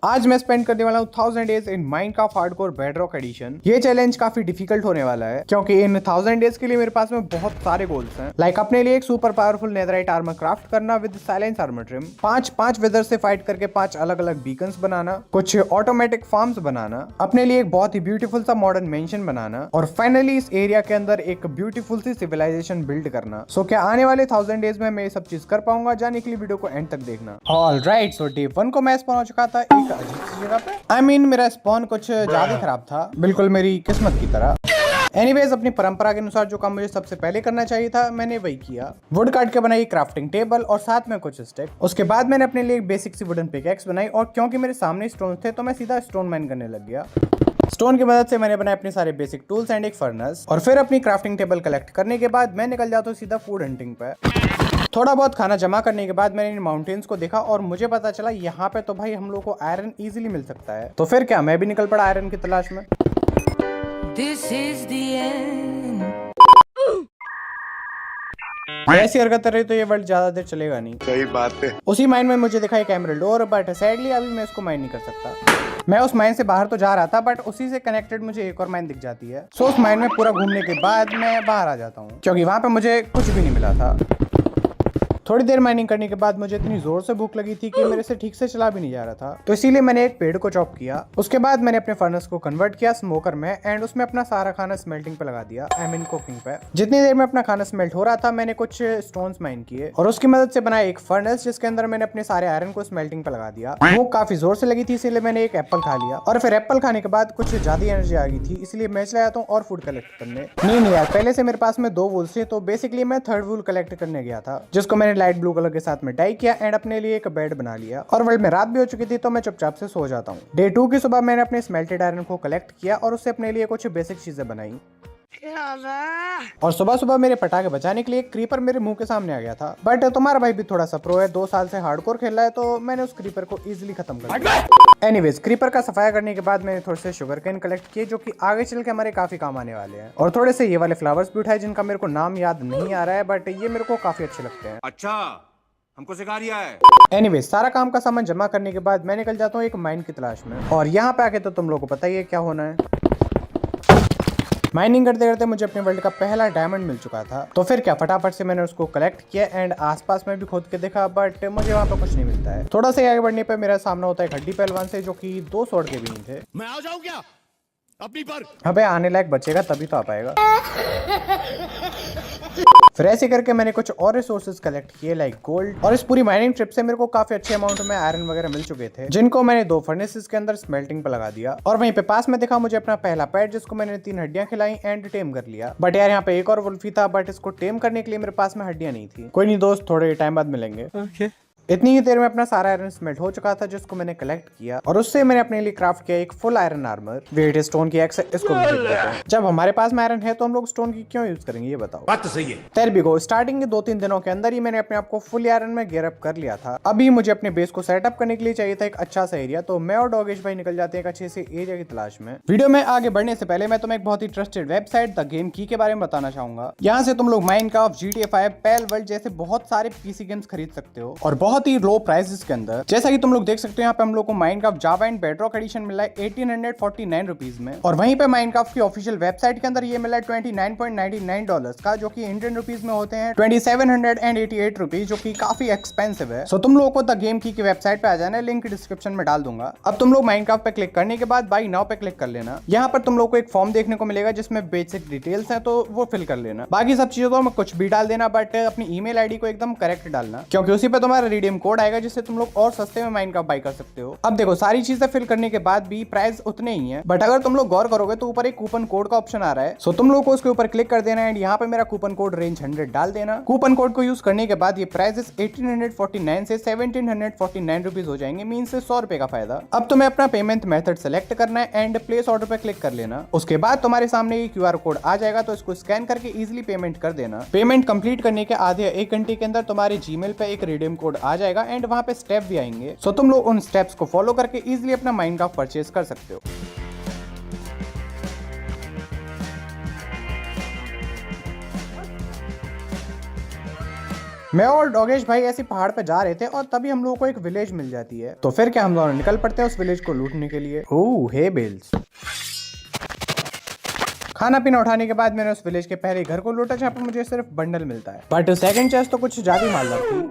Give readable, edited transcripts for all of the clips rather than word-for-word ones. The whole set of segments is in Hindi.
आज मैं स्पेंड करने वाला हूँ 1000 days in Minecraft hardcore bedrock edition. ये चैलेंज काफी डिफिकल्ट होने वाला है क्योंकि इन 1000 डेज के लिए मेरे पास में बहुत सारे गोल्स हैं। लाइक अपने लिए एक super powerful netherite armour craft करना विद साइलेंस आर्मर ट्रिम, 5 वेदर से फाइट करके 5 अलग अलग बीकन्स बनाना, कुछ ऑटोमेटिक फार्म्स बनाना, अपने लिए एक बहुत ही ब्यूटीफुल सा मॉडर्न मेंशन बनाना और फाइनली इस एरिया के अंदर एक ब्यूटीफुल सी सिविलाइजेशन बिल्ड करना। सो क्या आने वाले 1000 डेज में मैं ये सब चीज कर पाऊंगा? जाने के लिए वीडियो को एंड तक देखना। ऑलराइट, सो डे 1 को मैं स्पॉन हो चुका था एक अजीब सी जगह पे। मेरा स्पॉन कुछ ज्यादा खराब था, बिल्कुल मेरी किस्मत की तरह। एनीवेज, अपनी परंपरा के अनुसार जो काम मुझे सबसे पहले करना चाहिए था मैंने वही किया। वुड काट के बनाई क्राफ्टिंग टेबल और साथ में कुछ स्टिक। उसके बाद मैंने अपने लिए एक बेसिक सी वुडन पिकैक्स बनाई और क्योंकि मेरे सामने स्टोन थे तो मैं सीधा स्टोन माइन करने लग गया। स्टोन की मदद से मैंने बनाए अपने सारे बेसिक टूल्स एंड एक फर्नेस और फिर अपनी क्राफ्टिंग टेबल कलेक्ट करने के बाद मैं निकल जाता हूँ सीधा फूड हंटिंग पे। थोड़ा बहुत खाना जमा करने के बाद मैंने इन माउंटेन्स को देखा और मुझे पता चला यहाँ पे तो भाई हम लोग को आयरन इजीली मिल सकता है। तो फिर क्या, मैं भी निकल पड़ा आयरन की तलाश में। This is the end. ऐसी हरकत रही तो ये वर्ल्ड ज्यादा देर चलेगा नहीं। सही बात है। उसी माइन में मुझे दिखा एक एमरल्ड डोर, बट सैडली अभी मैं इसको माइन नहीं कर सकता। मैं उस माइन से बाहर तो जा रहा था बट उसी से कनेक्टेड मुझे एक और माइन दिख जाती है। सो उस माइन में पूरा घूमने के बाद मैं बाहर आ जाता हूँ क्योंकि वहां पे मुझे कुछ भी नहीं मिला था। थोड़ी देर माइनिंग करने के बाद मुझे इतनी जोर से भूख लगी थी कि मेरे से ठीक से चला भी नहीं जा रहा था, तो इसीलिए मैंने एक पेड़ को चॉप किया। उसके बाद मैंने अपने फर्नेस को कन्वर्ट किया स्मोकर में एंड उसमें अपना सारा खाना स्मेल्टिंग पे लगा दिया, आई मीन कुकिंग पे। जितनी देर में अपना खाना स्मेल्ट हो रहा था मैंने कुछ स्टोन्स माइन किए और उसकी मदद से बनाया एक फर्नेस जिसके अंदर मैंने अपने सारे आयरन को स्मेल्टिंग पे लगा दिया। भूख काफी जोर से लगी थी इसीलिए मैंने एक एप्पल खा लिया और फिर एप्पल खाने के बाद कुछ ज्यादा एनर्जी आ गई थी इसलिए मैं चला जाता हूँ और फूड कलेक्ट करने। नहीं यार, पहले से मेरे पास में 2 वूल्स थे तो बेसिकली मैं 3rd वूल कलेक्ट करने गया था जिसको मैंने लाइट ब्लू कलर के साथ में डाई किया एंड अपने लिए एक बेड बना लिया। और वर्ल्ड में रात भी हो चुकी थी तो मैं चुपचाप से सो जाता हूँ। डे 2 की सुबह मैंने अपने स्मेल्टेड आयरन को कलेक्ट किया और उससे अपने लिए कुछ बेसिक चीजें बनाई। और सुबह सुबह मेरे पटाखे बचाने के लिए एक क्रीपर मेरे मुंह के सामने आ गया था, बट तुम्हारा भाई भी थोड़ा सा प्रो है, 2 साल से हार्डकोर खेल रहा है तो मैंने उस क्रीपर को इजीली खत्म कर दिया। एनीवेज, क्रीपर का सफाया करने के बाद मैंने थोड़े से शुगर केन कलेक्ट किए जो कि आगे चल के हमारे काफी काम आने वाले हैं और थोड़े से ये वाले फ्लावर्स भी उठाए जिनका मेरे को नाम याद नहीं आ रहा है बट ये मेरे को काफी अच्छे लगते हैं। अच्छा, हमको सिखा रिया है। एनीवेज, सारा काम का सामान जमा करने के बाद मैं निकल जाता हूँ एक माइन की तलाश में और यहाँ पे आके तो तुम लोगों को पता ही है क्या होना है। माइनिंग करते करते मुझे अपने वर्ल्ड का पहला डायमंड मिल चुका था, तो फिर क्या, फटाफट से मैंने उसको कलेक्ट किया एंड आसपास में भी खोद के देखा बट मुझे वहाँ पे कुछ नहीं मिलता है। थोड़ा सा आगे बढ़ने पे मेरा सामना होता है एक हड्डी पहलवान से जो कि 2 स्वॉर्ड के भी नहीं थे। मैं आ जाऊं क्या अपनी पर? अबे आने लायक बचेगा तभी तो आ पाएगा। फिर ऐसे करके मैंने कुछ और रिसोर्सेज कलेक्ट किए लाइक गोल्ड और इस पूरी माइनिंग ट्रिप से मेरे को काफी अच्छे अमाउंट में आयरन वगैरह मिल चुके थे जिनको मैंने 2 फर्नेसेस के अंदर स्मेल्टिंग पे लगा दिया। और वहीं पे पास में देखा मुझे अपना पहला पेट जिसको मैंने 3 हड्डियां खिलाई एंड टेम कर लिया। बट यार यहाँ पे एक और वुल्फी था बट इसको टेम करने के लिए मेरे पास में हड्डियां नहीं थी। कोई नहीं दोस्त, थोड़े टाइम बाद मिलेंगे। इतनी ही देर में अपना सारा आयरन स्मेल्ट हो चुका था जिसको मैंने कलेक्ट किया और उससे मैंने अपने लिए क्राफ्ट किया एक full iron armour. Wait stone की एक्स इसको भी देते हैं। जब हमारे पास में आयरन है तो हम लोग स्टोन की क्यों यूज करेंगे ये बताओ? बात तो सही है। तेर भी को स्टार्टिंग के 2-3 दिनों के अंदर ही मैंने अपने आप को फुल आयरन में गियर अप कर लिया था। अभी मुझे अपने बेस को सेटअप करने के लिए चाहिए था एक अच्छा सा एरिया, तो मैं और डॉगेश भाई निकल जाते हैं एक अच्छे से एरिया की तलाश में। वीडियो में आगे बढ़ने से पहले मैं तुम्हें एक बहुत ही ट्रस्टेड वेबसाइट द गेम की के बारे में बताना चाहूंगा। यहाँ से तुम लोग माइनक्राफ्ट, GTA 5, पैल वर्ल्ड जैसे बहुत सारे पीसी गेम्स खरीद सकते हो और बहुत ही लो प्राइस के अंदर। जैसा कि तुम लोग देख सकते हो यहाँ पे हम लोग को Minecraft Java and bedrock edition मिला है 1849 रुपीज में और वहीं पे माइनक्राफ्ट की ऑफिशियल वेबसाइट के अंदर ये मिला है $29.99 का, जो कि इंडियन रुपीज में होते हैं 2788 रुपीज, जो कि काफी एक्सपेंसिव है। सो तुम लोगों को द गेम की वेबसाइट पे आ जाना है, लिंक डिस्क्रिप्शन में डाल दूंगा। अब तुम लोग माइनक्राफ्ट पे क्लिक करने के बाद बाई नाउ पे क्लिक कर लेना। यहाँ पर तुम लोग को एक फॉर्म देखने को मिलेगा जिसमें बेसिक डिटेल्स है तो वो फिल कर लेना। बाकी सब चीजों तो कुछ भी डाल देना बट अपनी ईमेल आईडी को एकदम करेक्ट डालना क्योंकि उसी पे तुम्हारा रिडीम कोड आएगा जिससे तुम लोग और सस्ते में माइनक्राफ्ट बाई कर सकते हो। अब देखो, सारी चीजें फिल करने के बाद भी प्राइस उतने ही है बट अगर तुम लोग गौर करोगे तो ऊपर एक कूपन कोड का ऑप्शन आ रहा है। सो तुम लोग को उसके ऊपर क्लिक कर देना एंड यहाँ पे मेरा कूपन कोड रेंज 100 डाल देना। कूपन कोड को यूज करने के बाद ये प्राइसेस 1849 से 1749 रुपीज हो जाएंगे, मीन से 100 रुपए का फायदा। अब तुम्हें अपना पेमेंट मेथड सेलेक्ट करना है एंड प्लेस ऑर्डर पे क्लिक कर लेना। उसके बाद तुम्हारे सामने ये QR कोड आ जाएगा तो इसको स्कैन करके इजिली पेमेंट कर देना। पेमेंट कंप्लीट करने के आधे 1 घंटे के अंदर तुम्हारे जीमेल पे एक रिडीम कोड आ जाएगा एंड वहां पे स्टेप भी आएंगे। सो तुम लोग उन स्टेप्स को फॉलो करके इजीली अपना माइनक्राफ्ट परचेज कर सकते हो। मैं और डोगेश भाई ऐसी पहाड़ पे जा रहे थे और तभी हम लोगों को एक विलेज मिल जाती है। तो फिर क्या हम दोनों निकल पड़ते हैं उस विलेज को लूटने के लिए। ओह हे बेल्स। खाना पीना उठाने के बाद मैंने उस विलेज के पहले घर को लूटा जहाँ पे मुझे सिर्फ बंडल मिलता है, बट सेकंड चेस्ट तो कुछ ज्यादा ही मालदार थी।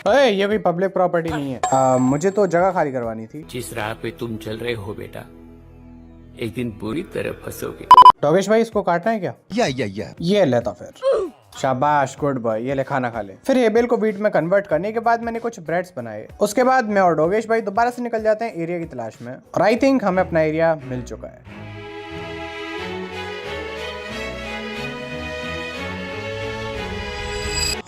अरे ये कोई पब्लिक प्रॉपर्टी नहीं है। मुझे तो जगह खाली करवानी थी। जिस राह पे तुम चल रहे हो बेटा, एक दिन पूरी तरह फंसोगे। डोगेश भाई इसको काटना है क्या? या ये लेता फिर। शाबाश गुड बॉय, ये ले खाना खा ले। फिर हेबेल को वीट में कन्वर्ट करने के बाद मैंने कुछ ब्रेड्स बनाए। उसके बाद मैं और डोगेश भाई दोबारा से निकल जाते हैं एरिया की तलाश में, और आई थिंक हमें अपना एरिया मिल चुका है।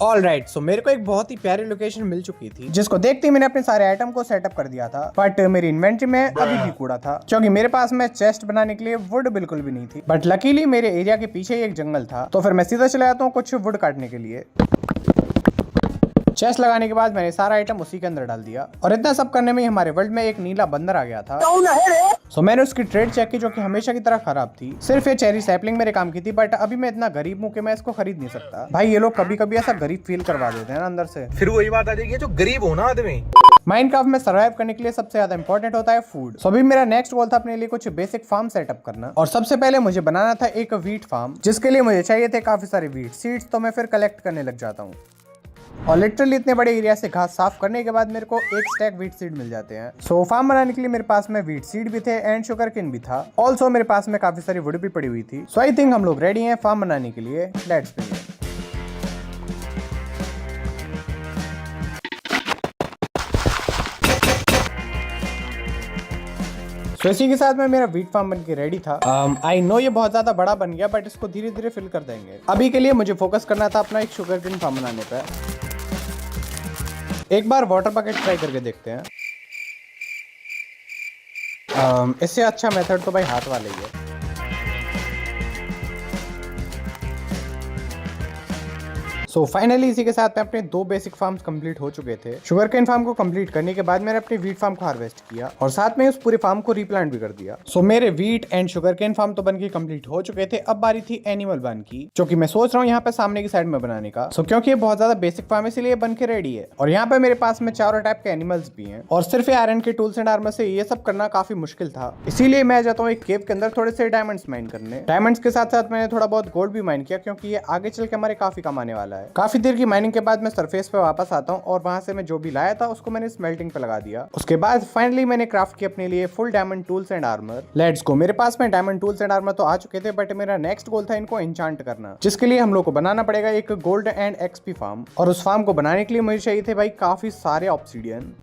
ऑल राइट, सो मेरे को एक बहुत ही प्यारी लोकेशन मिल चुकी थी, जिसको देखते ही मैंने अपने सारे आइटम को सेटअप कर दिया था। बट मेरी इन्वेंट्री में अभी भी कूड़ा था, क्योंकि मेरे पास में चेस्ट बनाने के लिए वुड बिल्कुल भी नहीं थी। बट लकीली मेरे एरिया के पीछे ही एक जंगल था, तो फिर मैं सीधा चला जाता हूँ कुछ वुड काटने के लिए। चेस्ट लगाने के बाद मैंने सारा आइटम उसी के अंदर डाल दिया, और इतना सब करने में हमारे वर्ल्ड में एक नीला बंदर आ गया था। सो मैंने उसकी ट्रेड चेक की, जो कि हमेशा की तरह खराब थी। सिर्फ ये चेरी सैपलिंग मेरे काम की थी, बट अभी मैं इतना गरीब हूँ कि मैं इसको खरीद नहीं सकता। भाई ये लोग कभी कभी ऐसा गरीब फील करवा देते हैं ना अंदर से। फिर वही बात आ जाएगी जो गरीब हो ना आदमी। माइनक्राफ्ट में सर्वाइव करने के लिए सबसे ज्यादा इंपॉर्टेंट होता है फूड। सो अभी मेरा नेक्स्ट गोल था अपने लिए कुछ बेसिक फार्म सेटअप करना, और सबसे पहले मुझे बनाना था एक वीट फार्म, जिसके लिए मुझे चाहिए थे काफी सारे वीट सीड्स। तो मैं फिर कलेक्ट करने लग जाता हूँ, और लिटरली इतने बड़े एरिया से घास साफ करने के बाद मेरे को एक स्टैक वीट सीड मिल जाते हैं। सो फार्म बनाने के लिए मेरे पास में वीट सीड भी थे एंड शुगर केन भी था। ऑल्सो मेरे पास में काफी सारी वुड भी पड़ी हुई थी। सो आई थिंक हम लोग रेडी हैं फार्म बनाने के लिए। Let's begin. सो इसी के साथ में मेरा वीट फार्म बन के रेडी था। आई नो ये बहुत ज्यादा बड़ा बन गया, बट इसको धीरे धीरे फिल कर देंगे। अभी के लिए मुझे फोकस करना था अपना एक शुगर केन फार्म बनाने पे। एक बार वाटर बकेट ट्राई करके देखते हैं। इससे अच्छा मेथड तो भाई हाथ वाले ही है। सो फाइनली इसी के साथ में अपने 2 बेसिक फार्म्स कंप्लीट हो चुके थे। शुगर केन फार्म को कंप्लीट करने के बाद मैंने अपने वीट फार्म को हार्वेस्ट किया, और साथ में उस पूरे फार्म को रीप्लांट भी कर दिया। सो मेरे wheat and sugar cane farm तो बनके कंप्लीट हो चुके थे। अब बारी थी एनिमल फार्म की, जो कि मैं सोच रहा हूँ यहाँ पे सामने की साइड में बनाने का। सो क्योंकि ये बहुत ज्यादा बेसिक फार्म है, इसलिए बन के रेडी है। और यहाँ पे मेरे पास में चारों टाइप के एनिमल्स भी हैं, और सिर्फ आयरन के टूल्स एंड आर्मर से ये सब करना काफी मुश्किल था। इसीलिए मैं जाता हूँ एक केव के अंदर थोड़े से डायमंड्स माइन करने। डायमंड्स के साथ साथ मैंने थोड़ा बहुत गोल्ड भी माइन किया, क्योंकि ये आगे चल के हमारे काफी कम आने वाला है। काफी देर की माइनिंग के बाद मैं सरफेस पे वापस आता हूँ, और वहां से मैं जो भी लाया था उसको मैंने स्मेल्टिंग पे लगा दिया। उसके बाद फाइनली मैंने क्राफ्ट किया अपने लिए full diamond tools and armour. Let's go. मेरे पास में डायमंड टूल्स एंड आर्मर तो आ चुके थे, बट मेरा नेक्स्ट गोल था इनको एन्चांट करना, जिसके लिए हम लोग को बनाना पड़ेगा एक गोल्ड एंड एक्सपी फार्म। और उस फार्म को बनाने के लिए मुझे चाहिए थे भाई काफी सारे ऑब्सीडियन।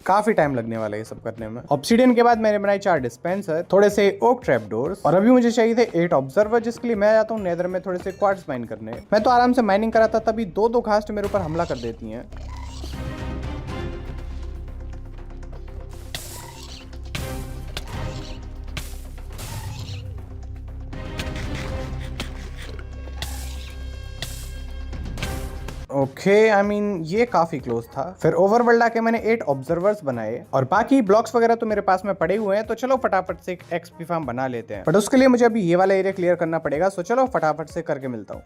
काफी टाइम लगने वाला है ये सब करने में। ऑब्सीडियन के बाद मैंने बनाई 4 डिस्पेंसर, थोड़े से ओक ट्रैप डोर्स, और अभी मुझे चाहिए थे 8 ऑब्जर्वर, जिसके लिए मैं जाता हूँ नेदर में थोड़े से क्वार्ट्ज माइन करने। मैं तो आराम से माइनिंग करा था, तभी 2 घास्ट मेरे ऊपर हमला कर देती हैं। ओके आई मीन ये काफी क्लोज था। फिर ओवरवर्ल्ड आके मैंने 8 ऑब्जर्वर्स बनाए, और बाकी ब्लॉक्स वगैरह तो मेरे पास में पड़े हुए हैं। तो चलो फटाफट से एक एक्सपी फार्म बना लेते हैं, बट उसके लिए मुझे अभी ये वाला एरिया क्लियर करना पड़ेगा। सो चलो फटाफट से करके मिलता हूँ।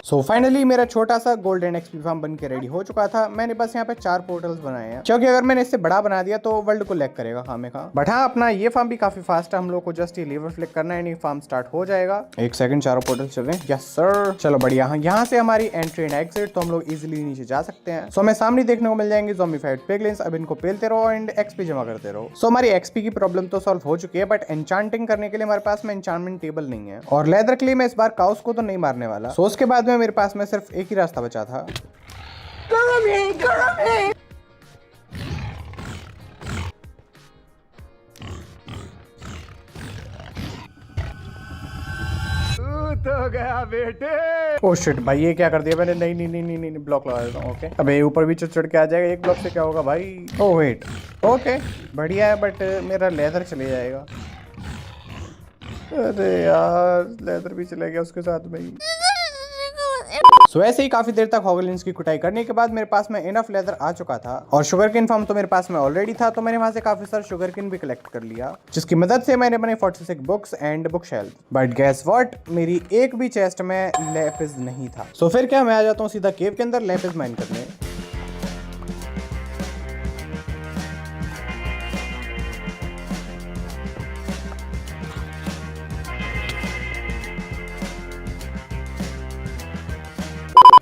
सो फाइनली मेरा छोटा सा गोल्डन एक्सपी फार्म बन के रेडी हो चुका था। मैंने बस यहाँ पे 4 पोर्टल्स बनाए हैं, क्योंकि अगर मैंने इससे बड़ा बना दिया तो वर्ल्ड को लैग करेगा खामे खा। बट हाँ, अपना ये फार्म भी काफी फास्ट है। हम लोग को जस्ट ये लीवर फ्लिक करना है, फार्म स्टार्ट हो जाएगा। 1 सेकंड, चारों पोर्टल चल रहे हैं। यस सर, चलो बढ़िया। यहाँ से हमारी एंट्री एंड एग्जिट, तो हम लोग इजिली नीचे जा सकते हैं। सो हमें सामने देखने को मिल जाएंगे ज़ॉम्बीफाइड पिगलिन्स। अब इनको पेलते रहो एंड एक्सपी जमा करते रहो। सो हमारी एक्सपी की प्रॉब्लम तो सॉल्व हो चुकी है, बट एन्चांटिंग करने के लिए हमारे पास में एन्चांटमेंट टेबल नहीं है, और लेदर के लिए मैं इस बार काउस को तो नहीं मारने वाला। सो उसके बाद में मेरे पास में सिर्फ एक ही रास्ता बचा था। तो गया बेटे। ओह शिट भाई, ये क्या कर दिया मैंने। नहीं नहीं नहीं नहीं नहीं, ब्लॉक लगा देता हूँ। ओके, अबे ऊपर भी चढ़ के आ जाएगा। एक ब्लॉक से क्या होगा भाई। ओह वेट, ओके बढ़िया है, बट मेरा लेदर चले जाएगा। अरे यार लेदर भी चला गया उसके साथ में ही। सो ऐसे ही काफी देर तक हॉगलिन्स की कुटाई करने के बाद मेरे पास में इनफ लेदर आ चुका था और शुगर केन फार्म तो मेरे पास में ऑलरेडी था, तो मैंने वहां से काफी सारा शुगर केन भी कलेक्ट कर लिया, जिसकी मदद से मैंने बने 46 books and book shelf. But guess what, मेरी एक भी चेस्ट में लेपिस नहीं था। सो फिर क्या, मैं आ जाता हूँ सीधा केव के अंदर लेपिस माइन करने।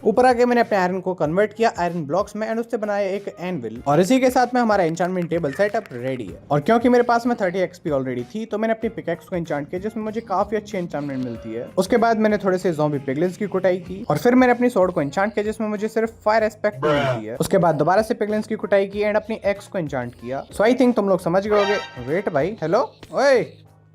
ऊपर आके मैंने अपने आयरन को कन्वर्ट किया आयरन ब्लॉक्स में एंड उससे बनाया एक एनविल, और इसी के साथ में हमारा एन्चांटमेंट टेबल सेटअप रेडी है। और क्योंकि मेरे पास में 30 एक्सपी ऑलरेडी थी, तो मैंने अपनी पिकैक्स को एन्चांट किया, जिसमें मुझे काफी अच्छी एन्चांटमेंट मिलती है। उसके बाद मैंने थोड़े से ज़ॉम्बी पिगलिन्स की कुटाई की और फिर मैंने अपनी स्वॉर्ड को एन्चांट किया, जिसमें मुझे सिर्फ फायर एस्पेक्ट मिलती है। उसके बाद दोबारा से पिगलिन्स की कुटाई की एंड अपनी एक्स को एन्चांट किया। सो आई थिंक तुम लोग समझ गए होगे। वेट भाई, हेलो, ओए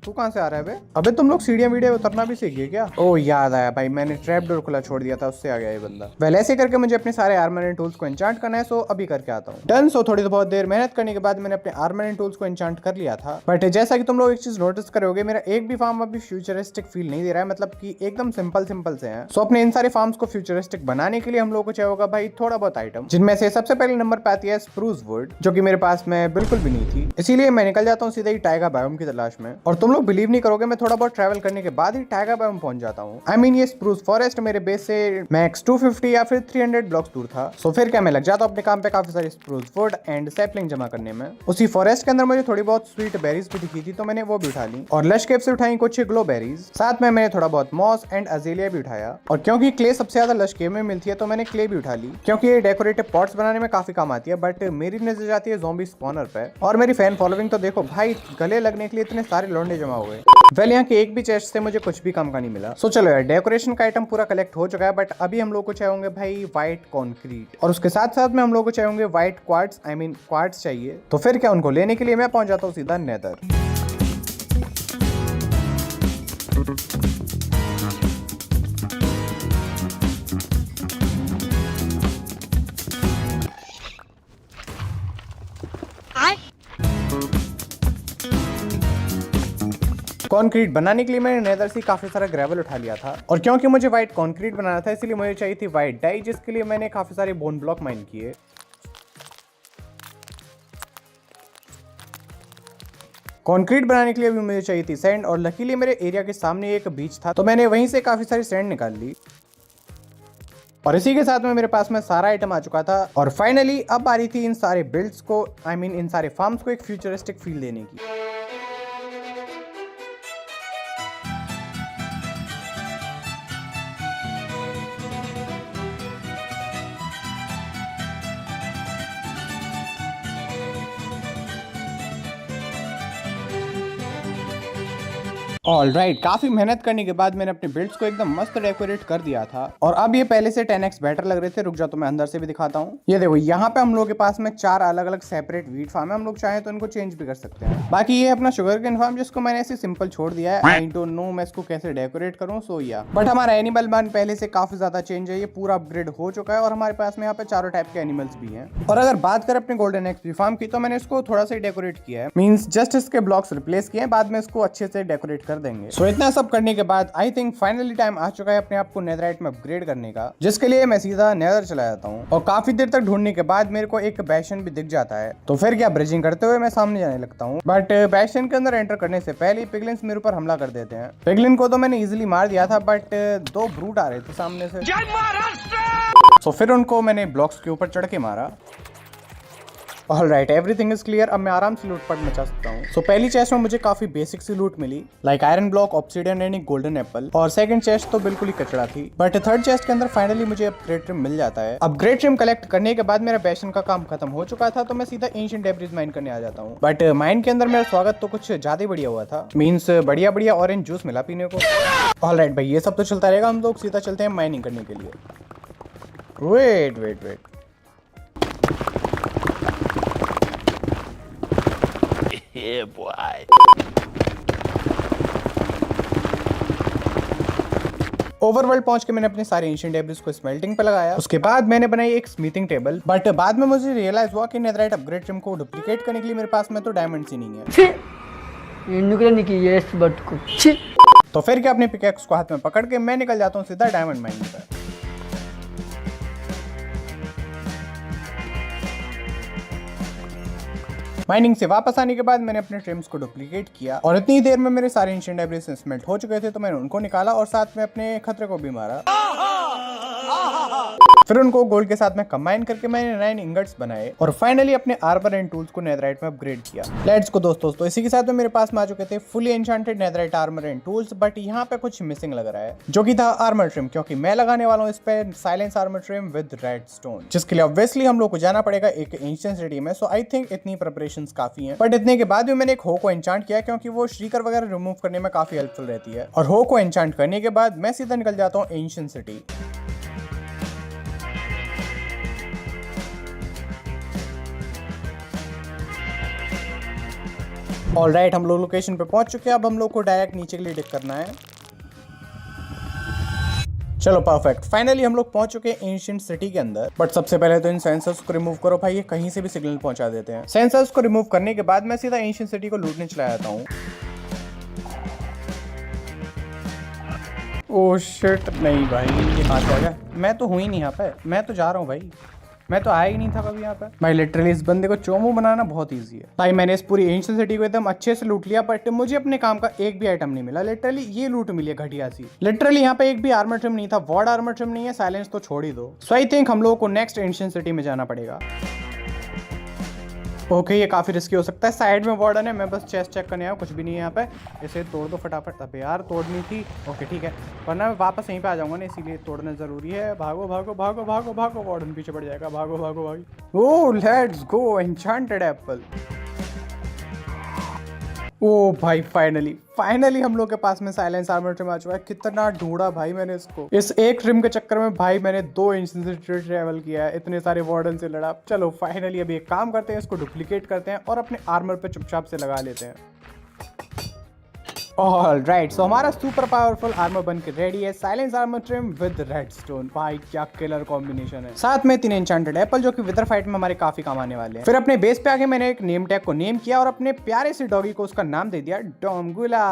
तू कहाँ से आ रहा है बे? अबे तुम लोग सीढ़ियां वीडियो उतरना भी सीख गए क्या? ओ याद आया भाई, मैंने ट्रैप डोर खुला छोड़ दिया था, उससे आ गया ये बंदा। वेल ऐसे करके मुझे अपने सारे आर्मर एंड टूल्स को एन्चांट करना है, सो अभी करके आता हूँ। डन। सो थोड़ी बहुत देर मेहनत करने के बाद मैंने अपने आर्मर एंड टूल्स को एन्चांट कर लिया था। बट जैसा कि तुम लोग एक चीज नोटिस करोगे, मेरा एक भी फार्म अभी फ्यूचरिस्टिक फील नहीं दे रहा है, मतलब कि एकदम सिंपल से है। सो अपने इन सारे फार्म्स को फ्यूचरिस्टिक बनाने के लिए हम लोगों को चाहिए होगा भाई थोड़ा बहुत आइटम, जिनमें से सबसे पहले नंबर पे आती है स्प्रूस वुड, जो कि मेरे पास में बिल्कुल भी नहीं थी। इसीलिए मैं निकल जाता हूँ सीधा ही टाइगा बायोम की तलाश में। और तुम लोग बिलीव नहीं करोगे, थोड़ा बहुत ट्रैवल करने के बाद ही टाइगर बायोम पहुंच जाता हूं। I mean, ये स्प्रूस फॉरेस्ट मेरे बेस से मैक्स 250 या फिर 300 ब्लॉक्स दूर था। सो फिर क्या, मैं लग जाता हूं अपने काम पे काफी सारी स्प्रूस वुड एंड सैपलिंग जमा करने में। उसी फॉरेस्ट के अंदर मुझे थोड़ी बहुत स्वीट बेरीज भी दिखी थी, तो मैंने वो भी उठा ली और लश केव से उठाई कुछ ग्लो बेरीज। साथ में मैंने थोड़ा बहुत मॉस एंड अजेलिया भी उठाया। और क्योंकि क्ले सबसे ज्यादा लश केव में मिलती है, तो मैंने क्ले भी उठा ली, क्योंकि ये डेकोरेटिव पॉट्स बनाने में काफी काम आती है। बट मेरी नजर जाती है ज़ॉम्बी स्पॉनर पे, और मेरी फैन फॉलोइंग तो देखो भाई, गले लगने के लिए इतने सारे लौंडे जमा हुए। वेल यहाँ के एक भी चेस्ट से मुझे कुछ भी काम का नहीं मिला। सो चलो यार, डेकोरेशन का आइटम पूरा कलेक्ट हो चुका है, बट अभी हम लोग को चाहिए होंगे भाई व्हाइट कॉन्क्रीट, और उसके साथ साथ में हम लोग को चाहिए होंगे white quartz, I mean quartz चाहिए। तो फिर क्या, उनको लेने के लिए मैं पहुंच जाता हूँ सीधा नेदर। कंक्रीट बनाने के लिए मैंने नेदर से काफी सारा ग्रेवल उठा लिया था, और क्योंकि मुझे व्हाइट कंक्रीट बनाना था, इसलिए मुझे चाहिए थी व्हाइट डाई, जिसके लिए मैंने काफी सारे बोन ब्लॉक माइन किए। कंक्रीट बनाने के लिए भी मुझे चाहिए थी सैंड, और लकीली मेरे एरिया के सामने एक बीच था, तो मैंने वहीं से काफी सारी सैंड निकाल ली। और इसी के साथ में मेरे पास में सारा आइटम आ चुका था, और फाइनली अब आ रही थी इन सारे बिल्ड्स को, आई मीन इन सारे फार्म्स को एक फ्यूचरिस्टिक फील देने की। ऑलराइट, काफी मेहनत करने के बाद मैंने अपने बिल्ड्स को एकदम मस्त डेकोरेट कर दिया था, और अब ये पहले से 10x बेटर लग रहे थे। रुक जा, तो मैं अंदर से भी दिखाता हूँ। ये देखो, यहाँ पे हम लोग के पास में 4 अलग अलग सेपरेट वीट फार्म है, हम लोग चाहें तो इनको चेंज भी कर सकते हैं। बाकी ये अपना शुगर केन फार्म, जिसको मैंने ऐसे सिंपल छोड़ दिया है। आई डोंट नो मैं इसको कैसे डेकोरेट करूँ, सो या बट हमारा एनिमल बार्न पहले से काफी ज्यादा चेंज है, ये पूरा अपग्रेड हो चुका है, और हमारे पास में यहाँ पे चारों टाइप के एनिमल्स भी हैं। और अगर बात करें अपने गोल्डन एक्सपी फार्म की, तो मैंने इसको थोड़ा सा डेकोरेट किया है, मींस जस्ट इसके ब्लॉक्स रिप्लेस किए, बाद में इसको अच्छे से डेकोरेट कर देंगे। सो इतना सब करने के बाद आई थिंक फाइनली टाइम आ चुका है अपने आप को नेदराइट में अपग्रेड करने का, जिसके लिए मैं सीधा नेदर चला जाता हूँ। और काफी देर तक ढूंढने के बाद मेरे को एक बैशन भी दिख जाता है, तो फिर क्या, ब्रिजिंग करते हुए मैं सामने जाने लगता हूँ। बट बैशन के अंदर एंटर करने से पहले पिगलिन्स मेरे ऊपर हमला कर देते हैं। पिगलिन को तो मैंने इजिली मार दिया था, बट 2 ब्रूट आ रहे थे सामने से, तो फिर उनको मैंने ब्लॉक्स के ऊपर चढ़ के मारा। Alright, everything is clear. अब मैं आराम से लूटपाट मचा सकता हूँ। सो पहली चेस्ट में मुझे काफी बेसिक सी लूट मिली, like iron block, obsidian and एक गोल्डन एप्पल, और सेकंड चेस्ट तो बिल्कुल ही कचड़ा थी। बट थर्ड चेस्ट के अंदर फाइनली मुझे अपग्रेड ट्रिम मिल जाता है। अपग्रेड ट्रिम कलेक्ट करने के बाद मेरा पैशन का काम खत्म हो चुका था, तो मैं सीधा एंशिएंट डेब्रिज माइन करने आ जाता हूँ। बट माइन के अंदर मेरा स्वागत तो कुछ ज्यादा ही बढ़िया हुआ था, मीन्स बढ़िया बढ़िया ऑरेंज जूस मिला पीने को। ऑलराइट भाई, ये सब तो चलता रहेगा, हम लोग सीधा चलते हैं माइनिंग करने के लिए। वेट वेट वेट, ओवरवर्ल्ड पहुंच के मैंने अपने सारे एंशिएंट डेब्रिज को स्मेल्टिंग पे लगाया। उसके बाद मैंने बनाई एक स्मिथिंग टेबल, बट बाद में मुझे रियलाइज हुआ कि नेदराइट अपग्रेड ट्रिम को डुप्लीकेट करने के लिए मेरे पास में तो डायमंड्स ही नहीं है। तो फिर क्या, अपनी पिकैक्स को हाथ में पकड़ के मैं निकल जाता हूँ सीधा डायमंड माइनिंग पर। माइनिंग से वापस आने के बाद मैंने अपने ट्रिम्स को डुप्लीकेट किया और इतनी देर में मेरे सारे एंशिएंट डेब्रिस स्मेल्ट हो चुके थे, तो मैंने उनको निकाला और साथ में अपने खतरे को भी मारा। फिर उनको गोल्ड के साथ में कंबाइन करके मैंने 9 इंगट्स बनाए और फाइनली अपने आर्मर एंड टूल्स को नेथराइट में अपग्रेड किया। लेट्स गो दोस्तों। तो इसी के साथ में मेरे पास में आ चुके थे fully enchanted netherite armour and tools, but यहाँ पे कुछ मिसिंग लग रहा है, जो कि था आर्मर ट्रिम, क्योंकि मैं लगाने वाला हूँ इस पे silence armour trim with red stone, जिसके लिए ऑब्वियसली हम लोग को जाना पड़ेगा एक एंशिएंट सिटी में। सो आई थिंक इतनी प्रिपरेशंस काफी हैं, बट इतने के बाद भी मैंने एक हो को एन्चांट किया, क्योंकि वो श्रीकर वगैरह रिमूव करने में काफी हेल्पफुल रहती है। और हो को एन्चांट करने के बाद मैं सीधा निकल जाता हूँ एंशिएंट सिटी। ऑलराइट, हम लोग लोकेशन पे पहुंच चुके हैं। अब हम लोग को डायरेक्ट नीचे के लिए डिक करना है। चलो परफेक्ट, फाइनली हम लोग पहुंच चुके हैं एंशिएंट सिटी के अंदर। बट सबसे पहले तो इन सेंसर्स को रिमूव करो भाई, ये कहीं से भी सिग्नल पहुंचा देते हैं। सेंसर्स को रिमूव करने के बाद मैं सीधा एंशिएंट सिटी को लूटने चला जाता हूँ। ओह शिट, नहीं भाई, ये कहाँ से आ गया? मैं तो हूँ ही नहीं यहाँ पे, मैं तो जा रहा हूँ भाई, मैं तो आया ही नहीं था कभी यहाँ पे। भाई लिटरली इस बंदे को चोमू बनाना बहुत इजी है भाई। मैंने इस पूरी एंशिएंट सिटी को एकदम अच्छे से लूट लिया, बट मुझे अपने काम का एक भी आइटम नहीं मिला। लिटरली ये लूट मिली है घटिया सी। लिटरली यहाँ पे एक भी आर्मर ट्रिम नहीं था, वॉर्ड आर्मर ट्रिम नहीं है, साइलेंस तो छोड़ ही दो। सो आई थिंक हम लोगों को नेक्स्ट एंशिएंट सिटी में जाना पड़ेगा। ओके, ये काफी रिस्की हो सकता है। साइड में वार्डन है, मैं बस चेस्ट चेक करने आया, कुछ भी नहीं है यहाँ पे। इसे तोड़ दो फटाफट। अबे यार तोड़नी थी। ओके ठीक है, वरना मैं वापस यहीं पे आ जाऊंगा ना, इसीलिए तोड़ना जरूरी है। भागो भागो भागो भागो भागो, वार्डन पीछे पड़ जाएगा। भागो भागो भाई। Oh let's go, enchanted apple. ओ भाई फाइनली हम लोग के पास में साइलेंस आर्मर ट्रिम आ चुका है। कितना ढूंढा भाई मैंने इसको। इस एक ट्रिम के चक्कर में भाई मैंने 2 इंच से ट्रेवल किया है, इतने सारे वार्डन से लड़ा। चलो फाइनली अभी एक काम करते हैं, इसको डुप्लीकेट करते हैं और अपने आर्मर पे चुपचाप से लगा लेते हैं। ऑलराइट, सो हमारा सुपर पावरफुल आर्मर बन के रेडी है, silence armour trim with red stone. भाई क्या किलर कॉम्बिनेशन है। साथ में 3 एन्चेंटेड एप्पल, जो कि विदर फाइट में हमारे काफी काम आने वाले हैं। फिर अपने बेस पे आके मैंने एक नेम टैग को नेम किया और अपने प्यारे से डॉगी को उसका नाम दे दिया डोमगुला।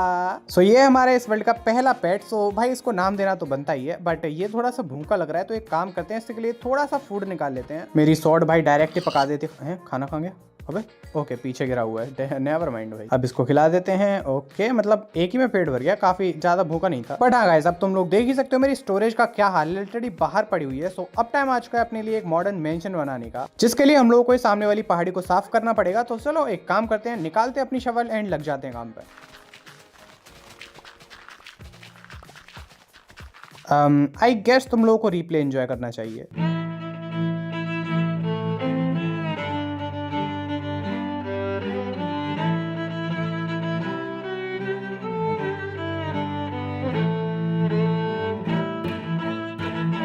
सो ये हमारे इस वर्ल्ड का पहला पेट। सो भाई इसको नाम देना तो बनता ही है, बट ये थोड़ा सा भूखा लग रहा है, तो एक काम करते हैं, इसके लिए थोड़ा सा फूड निकाल लेते हैं। मेरी सॉर्ड भाई डायरेक्ट ही पका देते हैं। खाना खाएंगे? अबे ओके, पीछे गिरा हुआ है, नेवर माइंड भाई। अब इसको खिला देते हैं। ओके, मतलब एक ही में पेट भर गया, काफी ज्यादा भूखा नहीं था। बट हाँ गाइस, अब तुम लोग देख ही सकते हो मेरी स्टोरेज का क्या हाल है, लिटरली बाहर पड़ी हुई है। सो अब टाइम आ चुका है अपने लिए एक मॉडर्न मेंशन बनाने का, जिसके लिए हम लोगों को सामने वाली पहाड़ी को साफ करना पड़ेगा। तो चलो एक काम करते हैं, निकालते हैं अपनी शवल एंड लग जाते हैं काम पे। आई गेस तुम लोगों को रिप्ले एंजॉय करना चाहिए।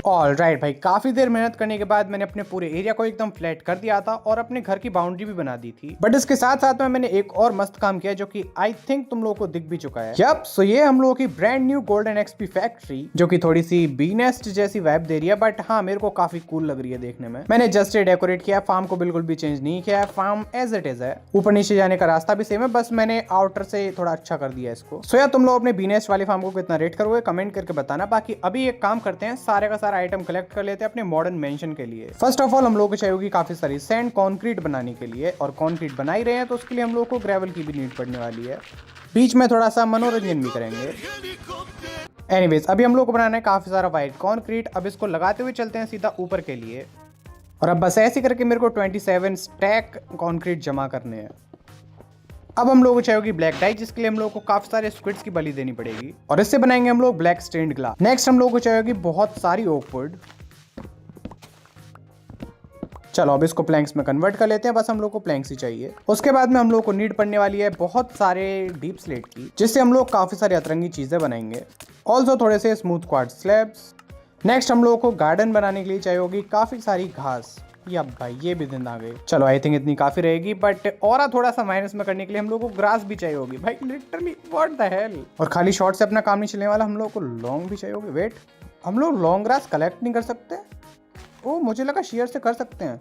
ऑलराइट भाई, काफी देर मेहनत करने के बाद मैंने अपने पूरे एरिया को एकदम फ्लैट कर दिया था और अपने घर की बाउंड्री भी बना दी थी। बट इसके साथ साथ में मैंने एक और मस्त काम किया, जो कि आई थिंक तुम लोगों को दिख भी चुका है। यप, सो ये हम लोगों की brand new golden XP factory, जो कि थोड़ी सी बी नेस्ट जैसी वाइब दे रही है, बट हाँ मेरे को काफी कूल लग रही है देखने में। मैंने जस्ट डेकोरेट किया, फार्म को बिल्कुल भी चेंज नहीं किया है, फार्म एज इट इज है। ऊपर नीचे जाने का रास्ता भी सेम है, बस मैंने आउटर से थोड़ा अच्छा कर दिया इसको। सो यार तुम लोग अपने बी नेस्ट वाली फार्म को कितना रेट करोगे कमेंट करके बताना। बाकी अभी एक काम करते हैं, सारे का सारा आइटम कलेक्ट कर लेते हैं अपने मॉडर्न मेंशन के लिए। फर्स्ट ऑफ ऑल हम लोगों को चाहिए होगी काफी सारी सैंड कंक्रीट बनाने के लिए, और कंक्रीट बना ही रहे हैं तो उसके लिए हम लोगों को ग्रेवल की भी नीड पड़ने वाली है। बीच में थोड़ा सा मनोरंजन भी करेंगे। एनीवेज, अभी हम लोग को बनाना है काफी सारा व्हाइट कंक्रीट। अब इसको लगाते हुए चलते हैं सीधा ऊपर के लिए, और अब बस ऐसे करके मेरे को 27 स्टैक कंक्रीट जमा करने हैं। अब हम लोगों को चाहिए होगी ब्लैक डाई, जिसके लिए हम लोगों को काफी सारे स्क्विड्स की बलि देनी पड़ेगी, और इससे बनाएंगे हम लोग ब्लैक स्टेन्ड ग्लास। नेक्स्ट हम लोगों को चाहिए होगी बहुत सारी ओक वुड। चलो अब इसको प्लैंक्स में कन्वर्ट कर लेते हैं, बस हम लोग को प्लैंक्स ही चाहिए। उसके बाद में हम लोग को नीड पड़ने वाली है बहुत सारे डीप स्लेट की, जिससे हम लोग काफी सारी अतरंगी चीजें बनाएंगे। ऑल्सो थोड़े से स्मूथ क्वार्ट्ज स्लैब्स। नेक्स्ट हम लोगों को गार्डन बनाने के लिए चाहिए होगी काफी सारी घास। या भाई ये भी दिन आ गए। चलो आई थिंक इतनी काफी रहेगी, बट और थोड़ा सा माइनस में करने के लिए हम लोग को ग्रास भी चाहिए होगी। भाई लिटरली व्हाट द हेल। और खाली शॉर्ट से अपना काम नहीं चलने वाला, हम लोग को लॉन्ग भी चाहिए होगी। वेट, हम लोग लॉन्ग ग्रास कलेक्ट नहीं कर सकते? ओ मुझे लगा शेयर से कर सकते हैं।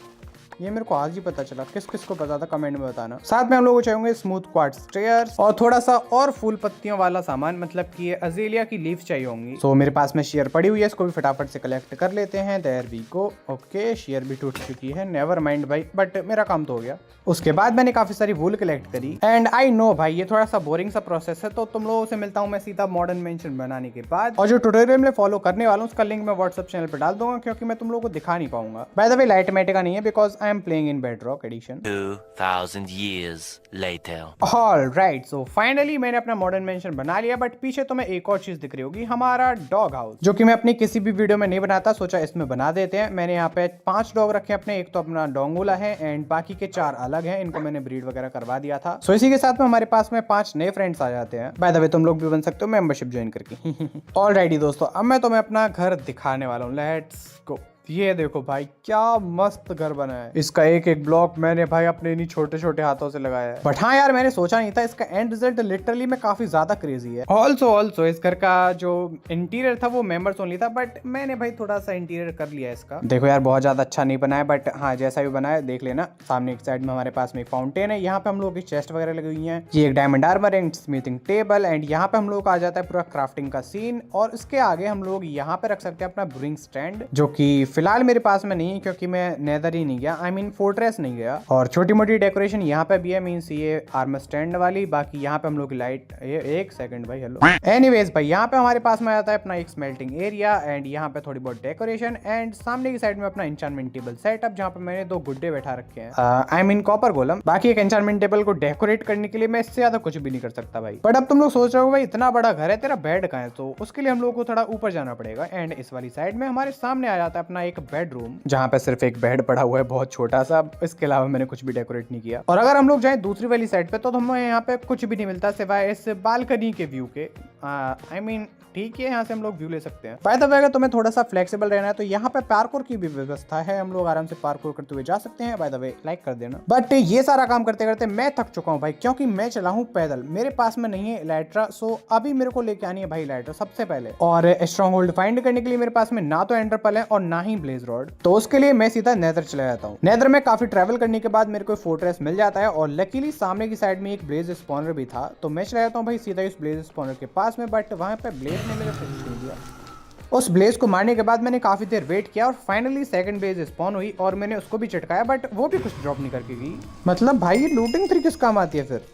ये मेरे को आज ही पता चला, किस किस को पता था कमेंट में बताना। साथ में हम लोग को चाहिए स्मूथ क्वार्ट्ज स्टेयर्स और थोड़ा सा और फूल पत्तियों वाला सामान, मतलब कि ये अजेलिया की लीफ चाहिए होंगी। सो मेरे पास में शेयर पड़ी हुई है, इसको भी फटाफट से कलेक्ट कर लेते हैं। There we go. Okay, shear भी टूट चुकी है, नेवर माइंड भाई, बट मेरा काम तो हो गया। उसके बाद मैंने काफी सारी वूल कलेक्ट करी एंड आई नो भाई ये थोड़ा सा बोरिंग सा प्रोसेस है, तो तुम लोगों से मिलता हूँ मैं सीधा मॉडर्न मेंशन बनाने के बाद। और जो ट्यूटोरियल में फॉलो करने वाला हूँ उसका लिंक मैं व्हाट्सएप चैनल पर डाल दूंगा, क्योंकि मैं तुम लोगों को दिखा नहीं पाऊंगा। By the way litematica नहीं है, because I am playing in bedrock edition. 2000 years later. Alright, so finally मैंने अपना मॉडर्न मेंशन बना लिया, बट पीछे तुम्हें एक और चीज दिख रही होगी, हमारा डॉग हाउस, जो कि मैं अपनी किसी भी वीडियो में नहीं बनाता, सोचा इसमें बना देते हैं। मैंने यहाँ पे 5 डॉग रखे हैं अपने, एक तो अपना डोंगुला है एंड बाकी के 4 अलग हैं, इनको मैंने ब्रीड वगैरह करवा दिया था। सो इसी के साथ में हमारे पास में 5 नए फ्रेंड्स आ जाते हैं। बाय द वे तुम लोग भी बन सकते हो मेंबरशिप ज्वाइन करके। ऑलराइटी दोस्तों, अब मैं तुम्हें अपना घर दिखाने वाला हूँ, लेट्स गो। ये देखो भाई क्या मस्त घर बना है। इसका एक एक ब्लॉक मैंने भाई अपने इन्हीं छोटे छोटे हाथों से लगाया है। बट हाँ यार, मैंने सोचा नहीं था इसका एंड रिजल्ट लिटरली में काफी ज्यादा क्रेजी है। ऑल्सो इस घर का जो इंटीरियर था वो मेंबर्स ओनली था, बट मैंने भाई थोड़ा सा इंटीरियर कर लिया इसका। देखो यार, बहुत ज्यादा अच्छा नहीं बना है, बट हाँ जैसा भी बना है देख लेना। सामने एक साइड में हमारे पास में फाउंटेन है, यहाँ पे हम लोग की चेस्ट वगैरह लगी हुई है। ये एक diamond armour and smithing table and यहाँ पे हम लोग आ जाता है पूरा क्राफ्टिंग का सीन। और इसके आगे हम लोग यहाँ पे रख सकते हैं अपना ब्रूइंग स्टैंड, जो की फिलहाल मेरे पास में नहीं, क्योंकि मैं नेदर ही नहीं गया, आई मीन फोर्ट्रेस नहीं गया। और छोटी मोटी डेकोरेशन यहाँ पे भी है, मींस ये आर्मर स्टैंड वाली। बाकी यहाँ पे हम लोग लाइट, एक सेकंड भाई, हेलो। एनीवेज भाई, यहाँ पे हमारे पास में आता है अपना एक स्मेल्टिंग एरिया एंड यहाँ पे थोड़ी बहुत डेकोरेशन एंड सामने की साइड में अपना एन्चांटमेंट टेबल सेटअप, जहाँ पे मैंने 2 गुड्डे बैठा रखे हैं, आई मीन कॉपर गोलम। बाकी एक एन्चांटमेंट टेबल को डेकोरेट करने के लिए मैं इससे ज्यादा कुछ भी नहीं कर सकता भाई। बट अब तुम लोग सोच रहे हो भाई इतना बड़ा घर है, तेरा बेड कहाँ है, तो उसके लिए हम लोग को थोड़ा ऊपर जाना पड़ेगा। एंड इस वाली साइड में हमारे सामने आ जाता है अपना एक बेडरूम, जहाँ पे सिर्फ एक बेड पड़ा हुआ है बहुत छोटा सा, इसके अलावा मैंने कुछ भी डेकोरेट नहीं किया। और अगर हम लोग जाएं दूसरी वाली साइड पे, तो हमें यहाँ पे कुछ भी नहीं मिलता सिवाय इस बालकनी के व्यू के। आई मीन ठीक है, यहाँ से हम लोग व्यू ले सकते हैं। फायदा अगर तुम्हें थोड़ा सा फ्लेक्सिबल रहना है तो यहाँ पे पार्कोर की भी व्यवस्था है, हम लोग आराम से पार्कोर करते हुए जा सकते हैं। बाय द वे लाइक कर देना। बट ये सारा काम करते करते मैं थक चुका हूँ भाई, क्योंकि मैं चला हूँ पैदल, मेरे पास में नहीं है इलेक्ट्रा। सो अभी मेरे को लेके आनी है भाई इलेक्ट्रा सबसे पहले। और स्ट्रॉन्ग होल्ड फाइंड करने के लिए मेरे पास में ना तो एंडरपल है और ना ही ब्लेज रॉड, तो उसके लिए मैं सीधा नेदर चला जाता हूँ। नेदर में काफी ट्रेवल करने के बाद मेरे को फोर्ट्रेस मिल जाता है और लकीली सामने की साइड में एक ब्लेज स्पॉनर भी था, तो मैं चला जाता हूँ भाई सीधा इस ब्लेज स्पॉनर के पास में। बट वहां पे ब्लेज ने मेरे कुछ नहीं दिया। उस ब्लेज को मारने के बाद मैंने काफी देर वेट किया और फाइनली सेकंड ब्लेज स्पॉन हुई और मैंने उसको भी चटकाया, बट वो भी कुछ ड्रॉप नहीं करके गई। मतलब भाई ये लूटिंग 3 किस काम आती है फिर।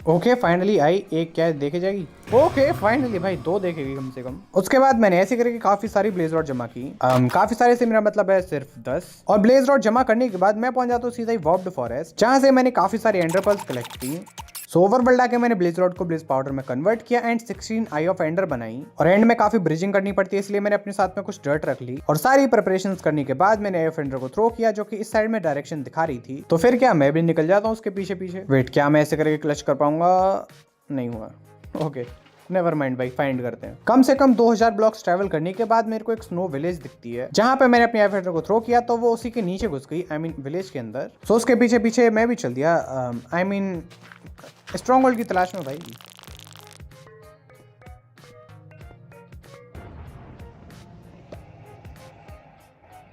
ओके फाइनली आई, एक क्या देखे जाएगी। ओके फाइनली भाई 2 देखेगी कम से कम। उसके बाद मैंने ऐसे करके काफी सारी ब्लेज रॉड जमा की। काफी सारे से मेरा मतलब है सिर्फ 10। और ब्लेज रॉड जमा करने के बाद मैं पहुंच जाता हूँ सीधा ही वॉर्प्ड फॉरेस्ट, जहां से मैंने काफी सारी एंडर पर्ल्स कलेक्ट की। सो ओवरवर्ल्ड आके मैंने ब्लेज रॉड को ब्लेज पाउडर में कन्वर्ट किया एंड 16 आई ऑफ एंडर बनाई। और एंड में काफी ब्रिजिंग करनी पड़ती है, इसलिए मैंने अपने साथ में कुछ डर्ट रख ली। और सारी प्रिपरेशंस करने के बाद मैंने आई ऑफ एंडर को थ्रो किया, जो कि इस साइड में डायरेक्शन दिखा रही थी। तो फिर क्या मैं भी निकल जाता हूँ उसके पीछे पीछे। वेट, क्या मैं ऐसे करके क्लच कर पाऊंगा? नहीं हुआ। ओके नेवर माइंड भाई, फाइंड करते हैं। कम से कम 2000 ब्लॉक्स ट्रैवल करने के बाद मेरे को एक स्नो विलेज दिखती है, जहां पे मैंने अपनी एफेटर को थ्रो किया तो वो उसी के नीचे घुस गई, आई मीन विलेज के अंदर। सो उसके पीछे पीछे मैं भी चल दिया, आई मीन स्ट्रॉन्ग होल्ड की तलाश में भाई।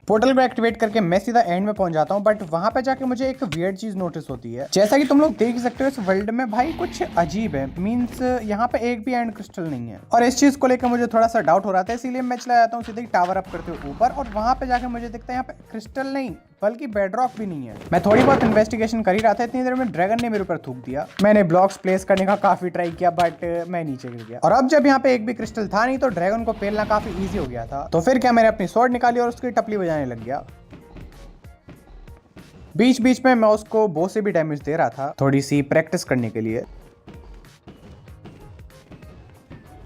पोर्टल को एक्टिवेट करके मैं सीधा एंड में पहुंच जाता हूं, बट वहां पे जाके मुझे एक वियर्ड चीज नोटिस होती है। जैसा कि तुम लोग देख सकते हो इस वर्ल्ड में भाई कुछ अजीब है, मींस यहाँ पे एक भी एंड क्रिस्टल नहीं है। और इस चीज को लेकर मुझे थोड़ा सा डाउट हो रहा था, इसीलिए मैं चला जाता हूँ सीधे टावर अप करते हुए ऊपर। और वहां पे जाके मुझे दिखता है यहाँ पे क्रिस्टल नहीं बल्कि बेडरॉक भी नहीं है। मैं थोड़ी बहुत इन्वेस्टिगेशन कर ही रहा था, इतनी देर में ड्रैगन ने मेरे ऊपर थूक दिया। मैंने ब्लॉक्स प्लेस करने का काफी ट्राई किया, बट मैं नीचे गिर गया। और अब जब यहाँ पे एक भी क्रिस्टल था नहीं, तो ड्रैगन को पेलना काफी ईजी हो गया था। तो फिर क्या, मैंने अपनी स्वॉर्ड निकाली और उसकी टपली बजाने लग गया। बीच बीच में मैं उसको बो से भी डैमेज दे रहा था, थोड़ी सी प्रैक्टिस करने के लिए।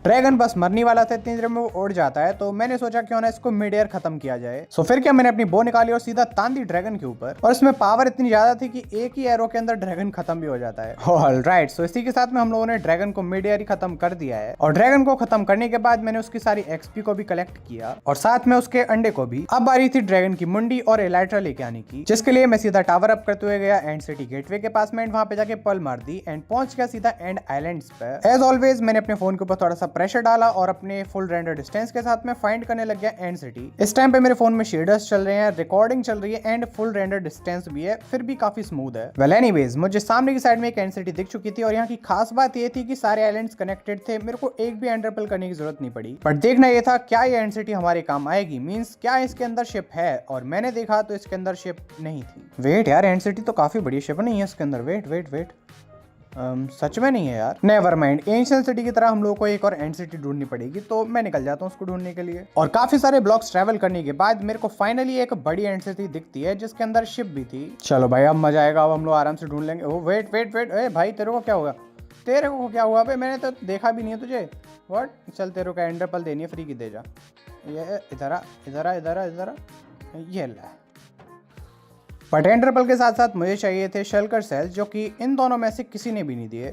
ड्रैगन बस मरने वाला था, इतनी देर में वो उड़ जाता है, तो मैंने सोचा क्यों ना इसको मिड एयर खत्म किया जाए। सो फिर क्या, मैंने अपनी बो निकाली और सीधा तान दी ड्रैगन के ऊपर। और इसमें पावर इतनी ज्यादा थी कि एक ही एरो के अंदर ड्रैगन खत्म भी हो जाता है। ऑलराइट, सो इसी के साथ में हम लोगों ने ड्रैगन को मिड एयर ही खत्म कर दिया है। और ड्रैगन को खत्म करने के बाद मैंने उसकी सारी एक्सपी को भी कलेक्ट किया और साथ में उसके अंडे को भी। अब बारी थी ड्रैगन की मुंडी और एलाइट्रा लेके आने की, जिसके लिए मैं सीधा टावर अप करते हुए गया एंड सिटी गेटवे के पास में, वहां पे जाके पल मार दी एंड पहुंच गया सीधा एंड आइलैंड्स पे। एज ऑलवेज मैंने अपने फोन के ऊपर थोड़ा सा प्रेशर डाला और अपने फुल रेंडर डिस्टेंस के साथ में फाइंड करने लग गया एंड सिटी। इस टाइम पे मेरे फोन में शेडर्स चल रहे हैं, रिकॉर्डिंग चल रही है एंड फुल रेंडर डिस्टेंस भी है, फिर भी काफी स्मूथ है। वेल एनीवेज, मुझे सामने की साइड में एक एंड सिटी दिख चुकी थी और यहाँ की खास बात ये थी कि सारे आइलैंड्स कनेक्टेड थे, मेरे को एक भी एंड रिपल करने की जरूरत नहीं पड़ी। बट देखना ये था क्या ये एंड सिटी हमारे काम आएगी, मींस क्या इसके अंदर शिप है, और मैंने देखा तो इसके अंदर शिप नहीं थी। वेट यार, एंड सिटी तो काफी बड़ी शिप नहीं है इसके अंदर। वेट वेट वेट, सच में नहीं है यार। नेवर माइंड, एंशिएंट सिटी की तरह हम लोग को एक और एंड सिटी ढूंढनी पड़ेगी, तो मैं निकल जाता हूँ उसको ढूंढने के लिए। और काफी सारे ब्लॉक्स ट्रैवल करने के बाद मेरे को फाइनली एक बड़ी एंड सिटी दिखती है जिसके अंदर शिप भी थी। चलो भाई अब मजा आएगा, अब हम लोग आराम से ढूंढ लेंगे। ओ वेट वेट वेट, ए भाई तेरे को क्या होगा? तेरे को क्या हुआ भाई? मैंने तो देखा भी नहीं है तुझे। व्हाट? चल तेरे को एंड रिपल देनी है, फ्री की दे जा। ये इधर आ इधर आ इधर आ इधर आ, ये ला। बट एंड रिपल के साथ साथ मुझे चाहिए थे शल्कर सेल्स, जो कि इन दोनों में से किसी ने भी नहीं दिए।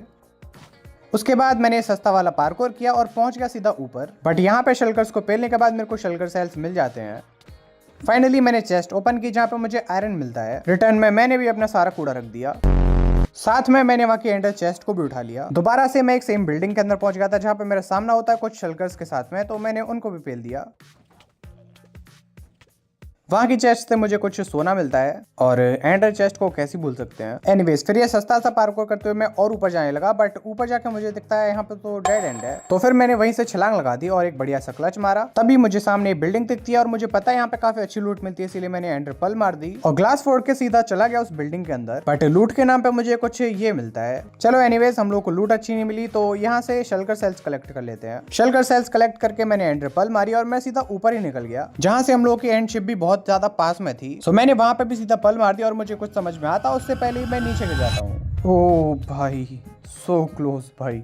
उसके बाद मैंने सस्ता वाला पार्कोर किया और पहुंच गया सीधा ऊपर। बट यहाँ पे शल्कर्स को पेलने के बाद मेरे को शल्कर सेल्स मिल जाते हैं। फाइनली मैंने चेस्ट ओपन की जहाँ पे मुझे आयरन मिलता है। रिटर्न में मैंने भी अपना सारा कूड़ा रख दिया, साथ में मैंने वहाँ की एंडर चेस्ट को भी उठा लिया। दोबारा से मैं एक सेम बिल्डिंग के अंदर पहुंच गया था जहाँ पे मेरा सामना होता है कुछ शल्कर्स के साथ में, तो मैंने उनको भी पेल दिया। वहाँ की चेस्ट से मुझे कुछ सोना मिलता है, और एंडर चेस्ट को कैसे भूल सकते हैं। एनीवेज, फिर ये सस्ता सा पार्कोर करते हुए मैं और ऊपर जाने लगा, बट ऊपर जाके मुझे दिखता है यहाँ पे तो डेड एंड है। तो फिर मैंने वहीं से छलांग लगा दी और एक बढ़िया सा क्लच मारा। तभी मुझे सामने एक बिल्डिंग दिखती है और मुझे पता है यहाँ पे काफी अच्छी लूट मिलती है, इसलिए मैंने एंड रिपल मार दी और ग्लास फोड़ के सीधा चला गया उस बिल्डिंग के अंदर। बट लूट के नाम पे मुझे कुछ ये मिलता है। चलो एनीवेज, हम लोग को लूट अच्छी नहीं मिली, तो यहाँ से शल्कर सेल्स कलेक्ट कर लेते हैं। शल्कर सेल्स कलेक्ट करके मैंने एंड रिपल मारी और मैं सीधा ऊपर ही निकल गया, जहाँ से हम लोग की एंड शिप भी बहुत ज्यादा पास में थी। सो मैंने वहां पे भी सीधा पल मार दिया और मुझे कुछ समझ में आता उससे पहले ही मैं नीचे गिर जाता हूँ। ओ भाई, सो क्लोज भाई,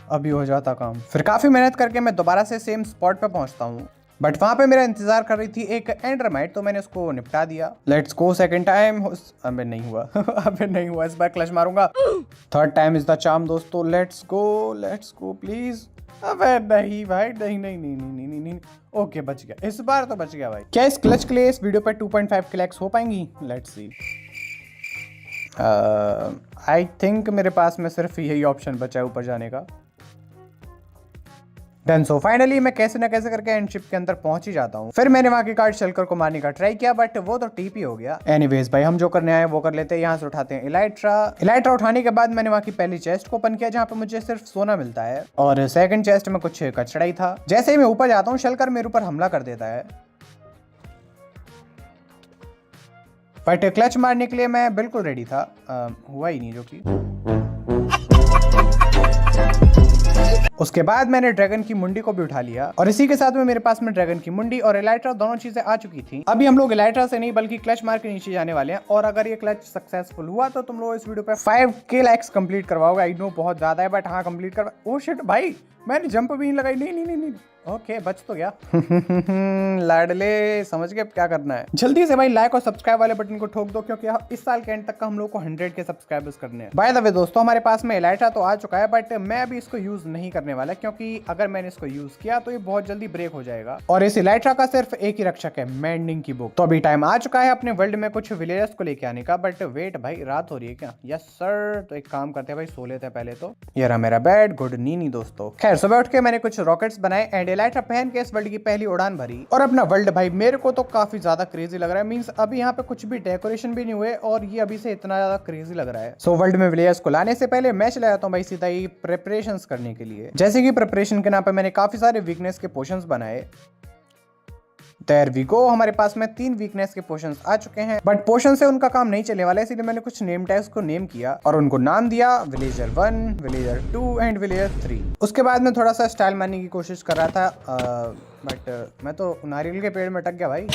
अभी हो जाता काम। फिर काफी मेहनत करके मैं दोबारा से सेम स्पॉट पे पहुंचता हूँ, बट वहां पे मेरा इंतजार कर रही थी एक एंडरमाइट, तो मैंने उसको निपटा दिया। Let's go second time. अबे नहीं हुआ अबे नहीं हुआ, इस बार क्लच मारूंगा। Third time is the charm दोस्तों, लेट्स गो प्लीज। अबे नहीं भाई, नहीं नहीं नहीं नहीं नहीं नहीं, नहीं। ओके बच गया, इस बार तो बच गया भाई। क्या इस क्लच के लिए इस वीडियो पे 2.5 क्लिक्स हो पाएंगी? Let's see. आई थिंक मेरे पास में सिर्फ यही ऑप्शन बचा है ऊपर जाने का। डन। सो फाइनली मैं कैसे ना कैसे करके एंडशिप के अंदर पहुंच ही जाता हूँ। फिर मैंने वहां की कार्ड शल्कर को मारने का ट्राई किया, बट वो तो टीपी हो गया। एनीवेज भाई, हम जो करने आए वो कर लेते हैं। यहाँ से उठाते हैं इलाइट्रा उठाने के बाद मैंने वहां की पहली चेस्ट को ओपन किया जहाँ पे मुझे सिर्फ सोना मिलता है, और सेकंड चेस्ट में कुछ कचड़ा ही था। जैसे ही मैं ऊपर जाता हूँ शल्कर मेरे ऊपर हमला कर देता है, बट क्लच मारने के लिए मैं बिल्कुल रेडी था। हुआ ही नहीं जो कि। उसके बाद मैंने ड्रैगन की मुंडी को भी उठा लिया, और इसी के साथ में मेरे पास में ड्रैगन की मुंडी और इलाइट्रा दोनों चीजें आ चुकी थी। अभी हम लोग इलाइट्रा से नहीं बल्कि क्लच मार के नीचे जाने वाले हैं, और अगर ये क्लच सक्सेसफुल हुआ तो तुम लोग इस वीडियो पे 5K लाइक्स कंप्लीट करवाओगे। आई नो बहुत ज्यादा है, बट हाँ कंप्लीट करवा। ओ शिट भाई, मैंने जंप भी नहीं लगाई। नहीं नहीं नहीं नहीं, ओके बच तो गया। लाडले समझ गए क्या करना है। जल्दी से भाई लाइक और सब्सक्राइब वाले बटन को ठोक दो, क्योंकि इस साल के एंड तक का हम लोग को 100 के सब्सक्राइबर्स करने हैं। बाय द वे दोस्तों, हमारे पास में इलाइट्रा तो आ चुका है, बट मैं अभी इसको यूज नहीं करने वाला, क्योंकि अगर मैंने इसको यूज किया तो ये बहुत जल्दी ब्रेक हो जाएगा, और इस इलाइट्रा का सिर्फ एक ही रक्षक है, मेंडिंग की बुक। तो अभी टाइम आ चुका है अपने वर्ल्ड में कुछ विलेजर्स को लेके आने का। बट वेट भाई, रात हो रही है क्या? Yes sir. तो एक काम करते हैं भाई, सो लेते हैं पहले तो। ये रहा मेरा बेड, गुड नीनी दोस्तों। खैर सुबह उठ के मैंने कुछ रॉकेट्स बनाए एंड इलाइट्रा पहन के इस वर्ल्ड की पहली उड़ान भरी, और अपना वर्ल्ड भाई मेरे को तो काफी ज्यादा क्रेजी लग रहा है। मींस अभी यहाँ पे कुछ भी डेकोरेशन भी नहीं हुए, और ये अभी से इतना ज्यादा क्रेजी लग रहा है। सो वर्ल्ड में विलेजर्स को लाने से पहले मैं चला जाता हूँ भाई सीधा ही प्रिपरेशंस करने के लिए। जैसे कि प्रिपरेशन के नाम पे मैंने काफी सारे वीकनेस के पोशंस बनाए। देयर वी गो, हमारे पास में 3 वीकनेस के पोशंस आ चुके हैं, बट पोशन से उनका काम नहीं चलने वाला है, इसलिए मैंने कुछ नेम टैग्स को नेम किया और उनको नाम दिया विलेजर 1, विलेजर 2 एंड विलेजर 3। उसके बाद मैं थोड़ा सा स्टाइल मारने की कोशिश कर रहा था, बट मैं तो नारियल के पेड़ में अटक गया भाई।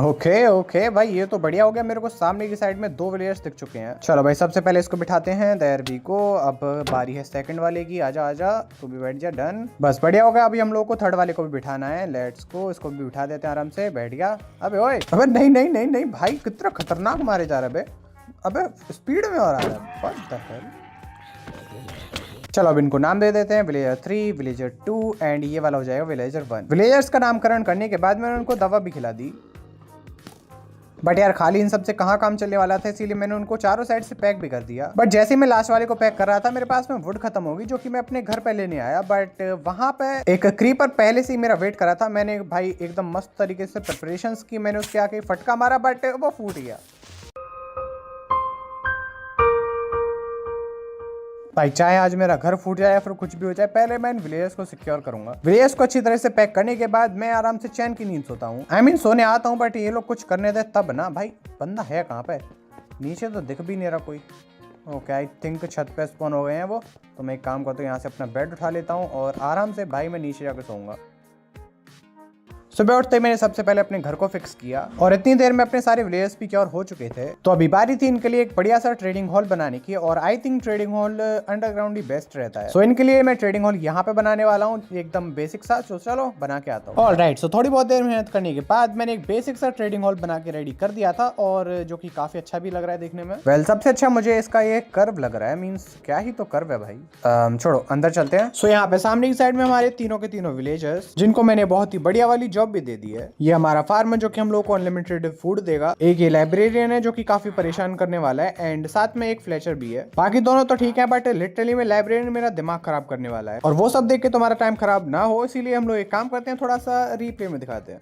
ओके भाई, ये तो बढ़िया हो गया। मेरे को सामने की साइड में 2 विलेजर्स दिख चुके हैं। चलो भाई, सबसे पहले इसको बिठाते हैं। There we go. अब बारी है सेकंड वाले की। आजा तू भी बैठ जा। डन, बस बढ़िया हो गया। अभी हम लोग को थर्ड वाले को भी बिठाना है। लेट्स गो, इसको भी बिठा देते हैं आराम से। बैठ गया। अबे ओए, अबे नहीं भाई, कितना खतरनाक मारे जा रहे। अबे स्पीड में और आ रहा है। What the hell. चलो अब इनको नाम दे देते हैं, विलेजर 3, विलेजर 2 एंड ये वाला हो जाएगा विलेजर 1। विलेजर्स का नामकरण करने के बाद मैंने उनको दवा भी खिला दी। बट यार खाली इन सबसे कहाँ काम चलने वाला था, इसीलिए मैंने उनको चारों साइड से पैक भी कर दिया। बट जैसे ही मैं लास्ट वाले को पैक कर रहा था मेरे पास में वुड खत्म होगी, जो कि मैं अपने घर पे लेने आया। बट वहां पे एक क्रीपर पहले से ही मेरा वेट कर रहा था। मैंने भाई एकदम मस्त तरीके से प्रिपरेशंस की, मैंने उसके आके फटका मारा बट वो फूट गया। भाई चाहे आज मेरा घर फूट जाए या फिर कुछ भी हो जाए, पहले मैं इन विलेजर्स को सिक्योर करूंगा। विलेजर्स को अच्छी तरह से पैक करने के बाद मैं आराम से चैन की नींद सोता हूँ। I mean, सोने आता हूँ बट ये लोग कुछ करने दे तब ना। भाई बंदा है कहाँ पे? नीचे तो दिख भी नहीं रहा कोई। ओके, आई थिंक छत पे स्पॉन हो गए हैं वो। तो मैं एक काम करता हूँ, यहाँ से अपना बेड उठा लेता हूँ और आराम से भाई मैं नीचे जाकर सोऊंगा। सुबह उठते मैंने सबसे पहले अपने घर को फिक्स किया और इतनी देर में अपने सारे विलेजर्स भी क्योर हो चुके थे। तो अभी बारी थी इनके लिए एक बढ़िया सा ट्रेडिंग हॉल बनाने की, और I think trading hall underground he best रहता है। सो इनके लिए मैं ट्रेडिंग हॉल यहाँ पे बनाने वाला हूँ, एकदम बेसिक सा। तो चलो बना के आता हूँ। ऑलराइट, सो थोड़ी बहुत देर मेहनत करने के बाद मैंने एक बेसिक सा ट्रेडिंग हॉल बना के रेडी कर दिया था, और जो कि काफी अच्छा भी लग रहा है देखने में। वेल, सबसे अच्छा मुझे इसका ये कर्व लग रहा है। मीन्स क्या ही तो कर्व है भाई। छोड़ो, अंदर चलते हैं। सो यहाँ पे सामने की साइड में हमारे तीनों के तीनों विलेजर्स, जिनको मैंने बहुत ही बढ़िया वाली जॉब भी दे दी है। ये हमारा फार्म है जो कि हम लोग को अनलिमिटेड फूड देगा। एक ये लाइब्रेरियन है जो कि काफी परेशान करने वाला है, एंड साथ में एक फ्लेचर भी है। बाकी दोनों तो ठीक है, बट लिटरली में लाइब्रेरियन मेरा दिमाग खराब करने वाला है, और वो सब देख के तुम्हारा टाइम खराब ना हो, इसीलिए हम लोग एक काम करते हैं, थोड़ा सा रिप्ले में दिखाते हैं।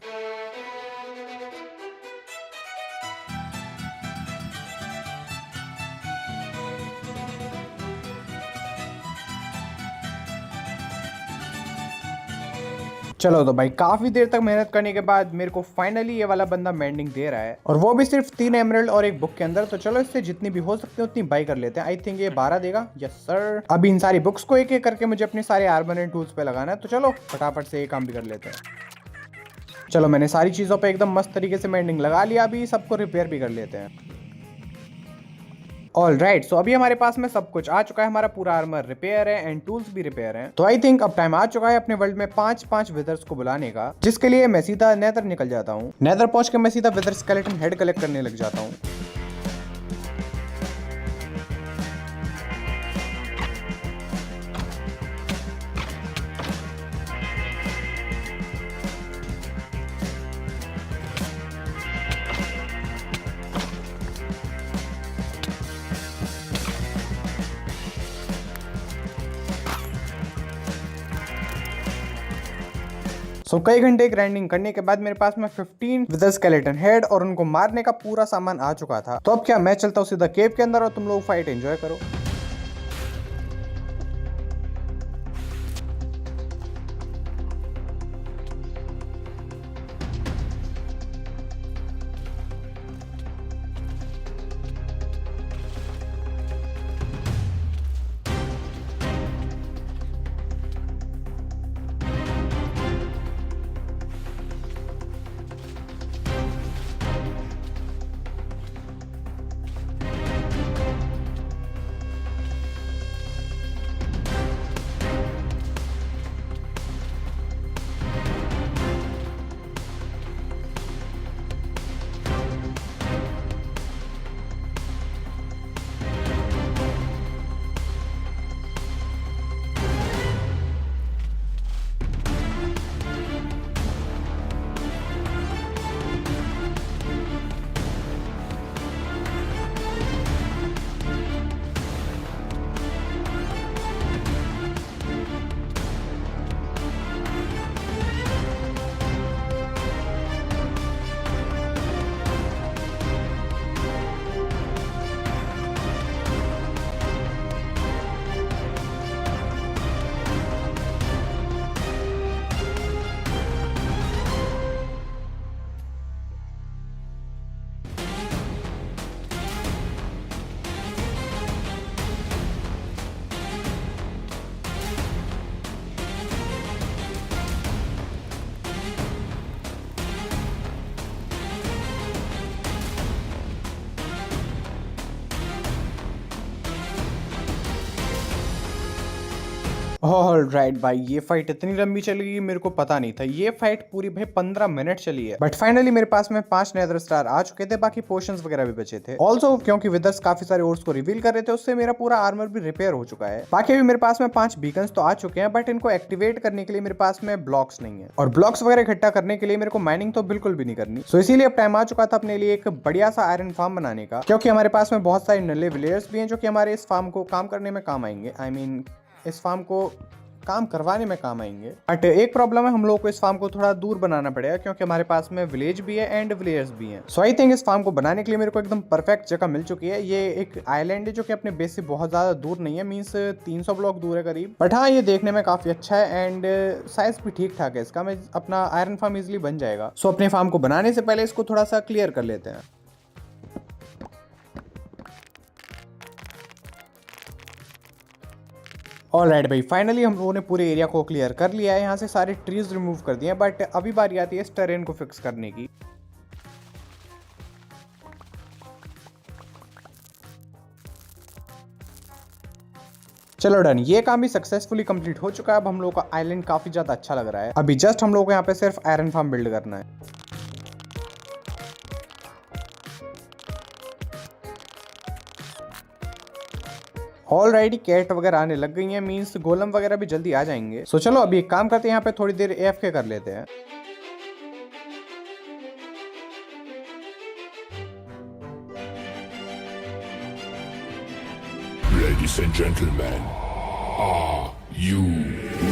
चलो तो भाई काफी देर तक मेहनत करने के बाद मेरे को फाइनली ये वाला बंदा मेंडिंग दे रहा है, और वो भी सिर्फ 3 एमरल्ड और एक बुक के अंदर। तो चलो इससे जितनी भी हो सकती है उतनी बाई कर लेते हैं। आई थिंक ये 12 देगा। Yes sir. अभी इन सारी बुक्स को एक एक करके मुझे अपने सारे आर्मर एंड टूल्स पे लगाना है। तो चलो फटाफट से ये काम भी कर लेते हैं। चलो मैंने सारी चीजों पे एकदम मस्त तरीके से मेंडिंग लगा लिया। अभी सबको रिपेयर भी कर लेते हैं। ऑलराइट, सो अभी हमारे पास में सब कुछ आ चुका है। हमारा पूरा आर्मर रिपेयर है एंड टूल्स भी रिपेयर हैं। तो आई थिंक अब टाइम आ चुका है अपने वर्ल्ड में 5 विदर्स को बुलाने का, जिसके लिए मैं सीधा नेदर निकल जाता हूँ। नेदर पहुंच के मैं सीधा विदर स्केलेटन हेड कलेक्ट करने लग जाता हूँ। सो कई घंटे ग्राइंडिंग करने के बाद मेरे पास में 15 विद स्केलेटन हेड और उनको मारने का पूरा सामान आ चुका था। तो अब क्या, मैं चलता हूँ सीधा केव के अंदर और तुम लोग फाइट एंजॉय करो। ऑलराइट भाई, ये फाइट इतनी लंबी चली मेरे को पता नहीं था। ये फाइट पूरी भाई 15 मिनट चली है। बट फाइनली मेरे पास में 5 नेदर स्टार आ चुके थे, बाकी पोशंस वगैरह भी बचे थे। ऑल्सो क्योंकि विदर्स काफी सारे ओर्स को रिवील कर रहे थे, उससे मेरा पूरा आर्मर भी रिपेयर हो चुका है। बाकी अभी मेरे पास में 5 बीकन्स तो आ चुके हैं, बट इनको एक्टिवेट करने के लिए मेरे पास में ब्लॉक्स नहीं है, और ब्लॉक्स वगैरह इकट्ठा करने के लिए मेरे को माइनिंग तो बिल्कुल भी नहीं करनी। सो इसीलिए अब टाइम आ चुका था अपने लिए एक बढ़िया सा आयरन फार्म बनाने का, क्योंकि हमारे पास में बहुत सारे नल्ले विलेयर्स भी हैं जो कि हमारे इस फार्म को काम करने में काम आएंगे। आई मीन इस फार्म को काम करवाने में काम आएंगे। बट एक प्रॉब्लम है, हम लोगों को इस फार्म को थोड़ा दूर बनाना पड़ेगा, क्योंकि हमारे पास में विलेज भी है एंड विलेयर्स भी हैं। सो आई थिंक इस फार्म को बनाने के लिए मेरे को एकदम परफेक्ट जगह मिल चुकी है। ये एक आइलैंड है जो कि अपने बेस से बहुत ज्यादा दूर नहीं है, मीन्स 300 ब्लॉक दूर है करीब। बट हाँ, ये देखने में काफी अच्छा है एंड साइज भी ठीक ठाक है इसका। मैं अपना आयरन फार्म इजिली बन जाएगा। सो अपने फार्म को बनाने से पहले इसको थोड़ा सा क्लियर कर लेते हैं। ऑलराइट भाई, फाइनली हम लोगों ने पूरे एरिया को क्लियर कर लिया है। यहाँ से सारे ट्रीज रिमूव कर दिए, बट अभी बारी आती है इस टेरेन को फिक्स करने की। चलो डन, ये काम भी सक्सेसफुली कंप्लीट हो चुका है। अब हम लोगों का आइलैंड काफी ज्यादा अच्छा लग रहा है। अभी जस्ट हम लोगों को यहाँ पे सिर्फ आयरन फार्म बिल्ड करना है। ऑलरेडी कैट वगैरह आने लग गई हैं, मींस गोलम वगैरह भी जल्दी आ जाएंगे। सो चलो अभी एक काम करते हैं, यहाँ पे थोड़ी देर AFK कर लेते हैं। Ladies and gentlemen, are you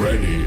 ready?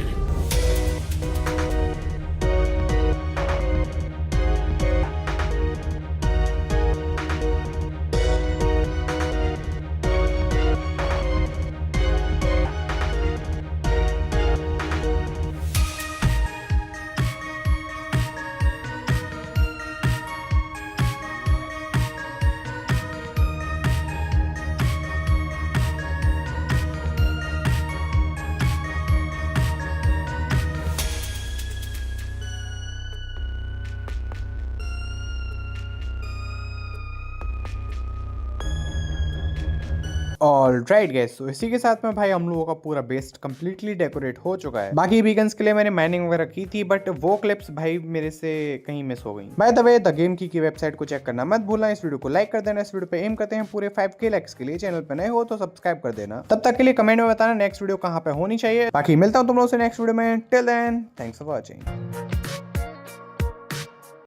Alright guys, तो इसी के साथ में भाई हम लोगों का पूरा बेस कंप्लीटली डेकोरेट हो चुका है। बाकी बीकन्स के लिए मैंने माइनिंग वगैरह की थी, बट वो क्लिप्स भाई मेरे से कहीं मिस हो गई। Bye the way, the game की वेबसाइट को चेक करना मत भूलना। इस वीडियो को लाइक कर देना। इस वीडियो पे एम करते हैं पूरे 5K लाइक्स के लिए। चैनल पे नए हो तो सब्सक्राइब कर देना। तब तक के लिए कमेंट में बताना नेक्स्ट वीडियो कहाँ पे होनी चाहिए। बाकी मिलता हूँ तुम लोगों से नेक्स्ट वीडियो में। Till then, thanks for watching.